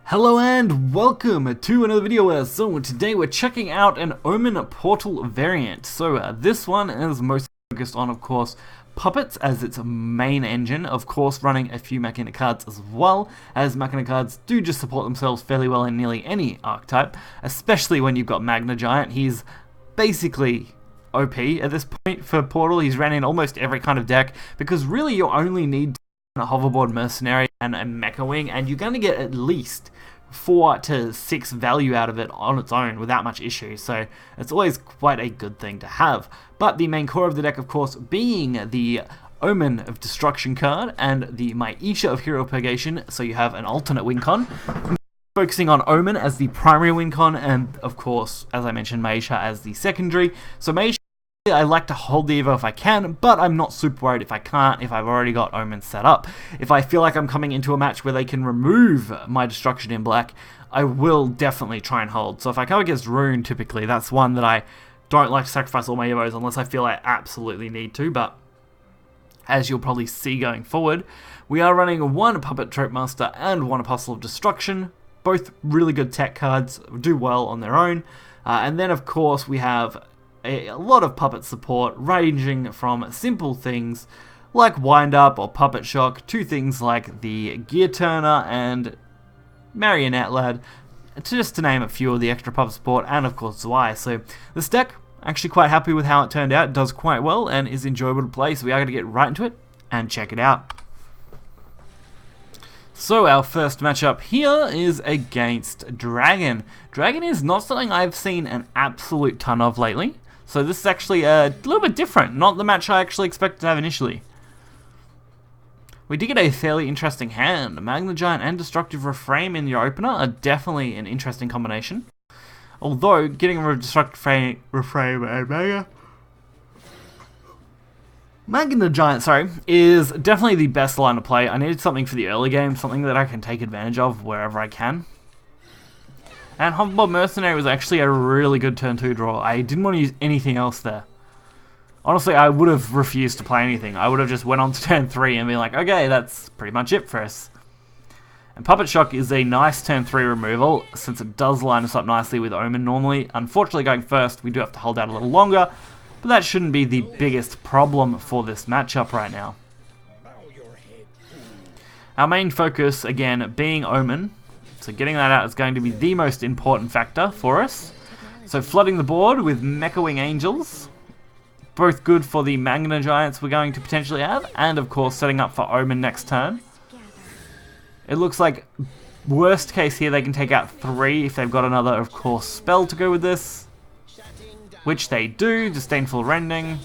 Hello and welcome to another video. So today we're checking out an Omen Portal variant. So this one is most focused on, of course, puppets as its main engine, of course running a few mechanic cards as well, as mechanic cards do just support themselves fairly well in nearly any archetype, especially when you've got Magna Giant. He's basically OP at this point for Portal. He's ran in almost every kind of deck, because really you only need a hoverboard mercenary and a mecha wing, and you're going to get at least 4 to 6 value out of it on its own without much issue, so it's always quite a good thing to have. But the main core of the deck, of course, being the Omen of Destruction card and the Maisha of Hero Purgation, so you have an alternate win con. Focusing on Omen as the primary win con, and of course, as I mentioned, Maisha as the secondary. So Maisha, I like to hold the Evo if I can, but I'm not super worried if I can't, if I've already got Omen set up. If I feel like I'm coming into a match where they can remove my Destruction in black, I will definitely try and hold. So if I come against Rune, typically, that's one that I don't like to sacrifice all my Evos unless I feel I absolutely need to, but as you'll probably see going forward, we are running one Puppet Trope Master and one Apostle of Destruction. Both really good tech cards, do well on their own. And then, of course, we have a lot of puppet support, ranging from simple things like Wind Up or Puppet Shock to things like the Gear Turner and Marionette Lad, just to name a few of the extra puppet support, and of course Zwei. So this deck, actually quite happy with how it turned out. It does quite well and is enjoyable to play, so we are going to get right into it and check it out. So our first matchup here is against Dragon. Dragon is not something I've seen an absolute ton of lately, so this is actually a little bit different, not the match I actually expected to have initially. We did get a fairly interesting hand. Magna Giant and Destructive Reframe in your opener are definitely an interesting combination. Although, getting rid of Destructive Reframe and Magna Giant, is definitely the best line to play. I needed something for the early game, something that I can take advantage of wherever I can. And Hoverboard Mercenary was actually a really good turn 2 draw. I didn't want to use anything else there. Honestly, I would have refused to play anything. I would have just went on to turn 3 and been like, okay, that's pretty much it for us. And Puppet Shock is a nice turn 3 removal, since it does line us up nicely with Omen normally. Unfortunately, going first, we do have to hold out a little longer, but that shouldn't be the biggest problem for this matchup right now. Our main focus, again, being Omen. So getting that out is going to be the most important factor for us. So flooding the board with Mecha Wing Angels. Both good for the Magna Giants we're going to potentially have. And of course setting up for Omen next turn. It looks like worst case here they can take out 3 if they've got another, of course, spell to go with this. Which they do. Disdainful Rending.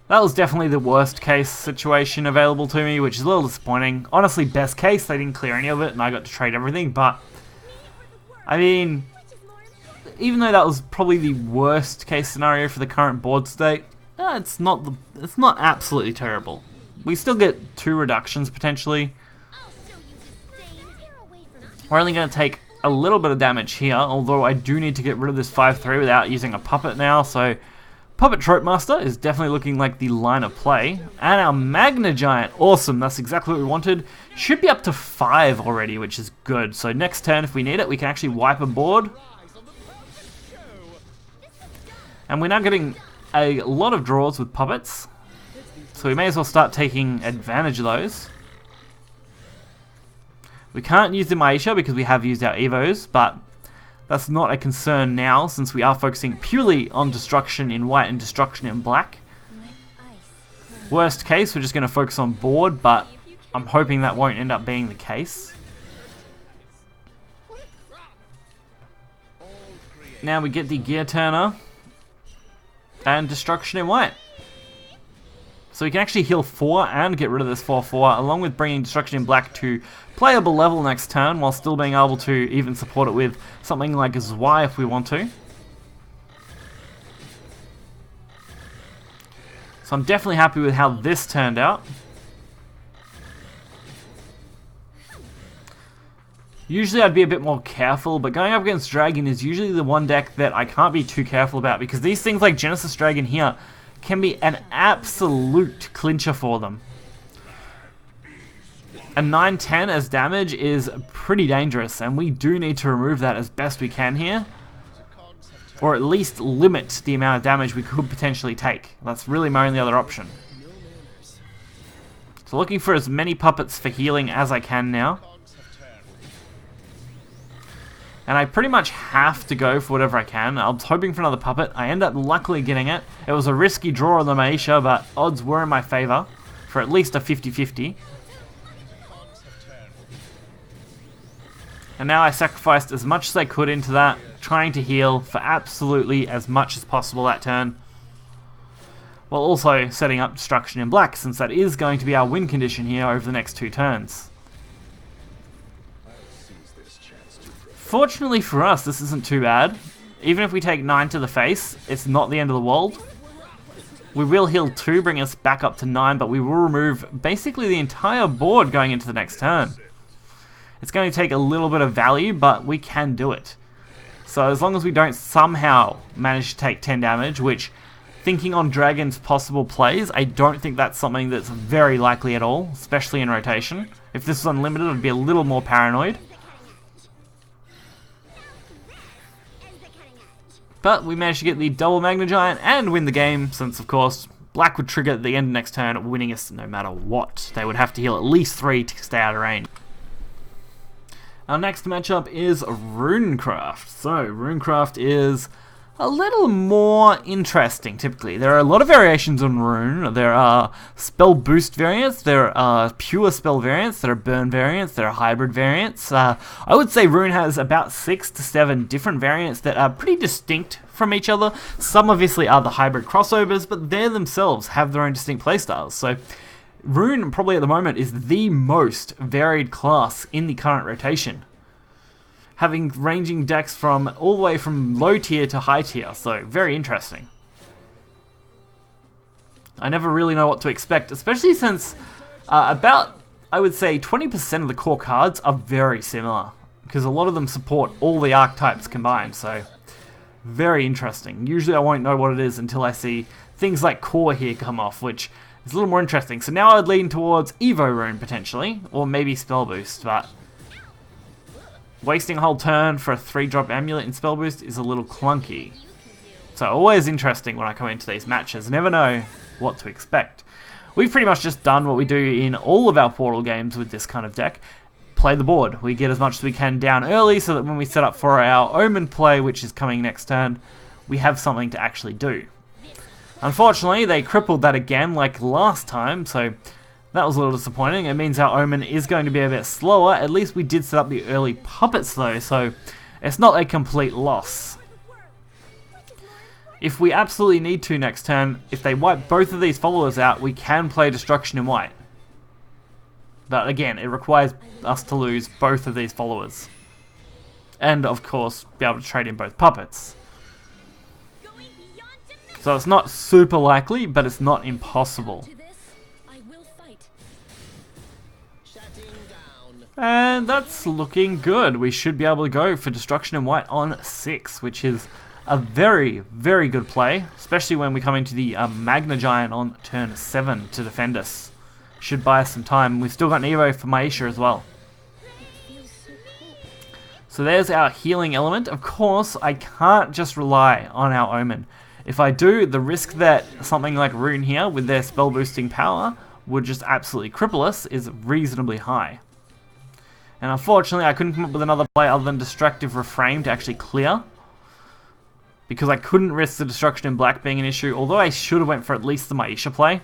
That was definitely the worst case situation available to me, which is a little disappointing. Honestly, best case, they didn't clear any of it and I got to trade everything, but I mean, even though that was probably the worst case scenario for the current board state, it's not absolutely terrible. We still get 2 reductions potentially. We're only going to take a little bit of damage here, although I do need to get rid of this 5/3 without using a puppet now, so Puppet Trope Master is definitely looking like the line of play. And our Magna Giant, awesome, that's exactly what we wanted. Should be up to 5 already, which is good. So next turn, if we need it, we can actually wipe a board. And we're now getting a lot of draws with puppets, so we may as well start taking advantage of those. We can't use the Maisha because we have used our Evos, but that's not a concern now, since we are focusing purely on Destruction in white and Destruction in black. Worst case, we're just going to focus on board, but I'm hoping that won't end up being the case. Now we get the Gear Turner and Destruction in white. So we can actually heal 4 and get rid of this 4/4, along with bringing Destruction in black to playable level next turn, while still being able to even support it with something like a Zwei if we want to. So I'm definitely happy with how this turned out. Usually I'd be a bit more careful, but going up against Dragon is usually the one deck that I can't be too careful about, because these things like Genesis Dragon here can be an absolute clincher for them. A 9-10 as damage is pretty dangerous, and we do need to remove that as best we can here. Or at least limit the amount of damage we could potentially take. That's really my only other option. So looking for as many puppets for healing as I can now. And I pretty much have to go for whatever I can. I was hoping for another puppet. I end up luckily getting it. It was a risky draw on the Maisha, but odds were in my favor for at least a 50-50. And now I sacrificed as much as I could into that, trying to heal for absolutely as much as possible that turn. While also setting up Destruction in Black, since that is going to be our win condition here over the next 2 turns. Fortunately for us, this isn't too bad. Even if we take 9 to the face, it's not the end of the world. We will heal 2, bring us back up to 9, but we will remove basically the entire board going into the next turn. It's going to take a little bit of value, but we can do it. So as long as we don't somehow manage to take 10 damage, which, thinking on Dragon's possible plays, I don't think that's something that's very likely at all, especially in rotation. If this was unlimited, I'd be a little more paranoid. But we managed to get the double Magna Giant and win the game, since of course Black would trigger at the end of next turn, winning us no matter what. They would have to heal at least 3 to stay out of range. Our next matchup is runecraft. So, runecraft is a little more interesting, typically. There are a lot of variations on rune. There are spell boost variants, there are pure spell variants, there are burn variants, there are hybrid variants. I would say rune has about 6 to 7 different variants that are pretty distinct from each other. Some obviously are the hybrid crossovers, but they themselves have their own distinct playstyles. So, rune probably at the moment is the most varied class in the current rotation, having ranging decks from all the way from low tier to high tier, so very interesting. I never really know what to expect, especially since about, I would say, 20% of the core cards are very similar, because a lot of them support all the archetypes combined, so very interesting. Usually I won't know what it is until I see things like core here come off, which is a little more interesting. So now I'd lean towards Evo Rune potentially, or maybe Spell Boost, but wasting a whole turn for a 3-drop Amulet in Spell Boost is a little clunky. So always interesting when I come into these matches, never know what to expect. We've pretty much just done what we do in all of our Portal games with this kind of deck. Play the board. We get as much as we can down early so that when we set up for our Omen play, which is coming next turn, we have something to actually do. Unfortunately, they crippled that again like last time, so that was a little disappointing. It means our Omen is going to be a bit slower. At least we did set up the early puppets though, so it's not a complete loss. If we absolutely need to next turn, if they wipe both of these followers out, we can play Destruction in White. But again, it requires us to lose both of these followers. And of course, be able to trade in both puppets. So it's not super likely, but it's not impossible. And that's looking good. We should be able to go for Destruction in White on 6, which is a very, very good play, especially when we come into the Magna Giant on turn 7 to defend us. Should buy us some time. We've still got an Evo for Maisha as well. So there's our healing element. Of course, I can't just rely on our Omen. If I do, the risk that something like Rune here, with their spell boosting power, would just absolutely cripple us is reasonably high. And unfortunately, I couldn't come up with another play other than Destructive Reframe to actually clear, because I couldn't risk the Destruction in Black being an issue, although I should have went for at least the Maisha play.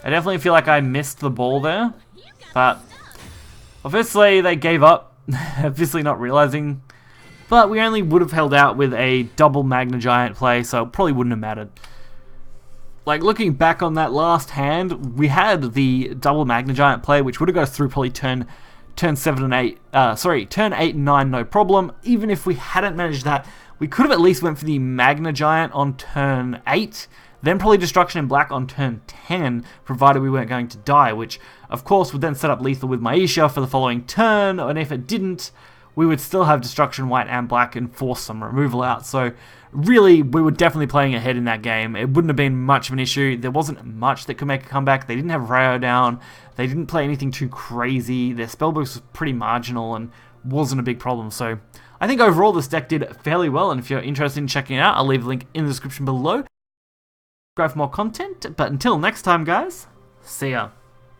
I definitely feel like I missed the ball there, but obviously they gave up, obviously not realizing. But we only would have held out with a double Magna Giant play, so it probably wouldn't have mattered. Like, looking back on that last hand, we had the double Magna Giant play, which would have got us through probably turn 7 and 8, turn 8 and 9, no problem. Even if we hadn't managed that, we could have at least went for the Magna Giant on turn 8, then probably Destruction in Black on turn 10, provided we weren't going to die, which, of course, would then set up lethal with Maisha for the following turn, and if it didn't, we would still have Destruction White and Black and force some removal out. So really, we were definitely playing ahead in that game. It wouldn't have been much of an issue. There wasn't much that could make a comeback. They didn't have Rayo down. They didn't play anything too crazy. Their spellbooks was pretty marginal and wasn't a big problem. So I think overall this deck did fairly well, and if you're interested in checking it out, I'll leave a link in the description below. Subscribe for more content, but until next time guys, see ya.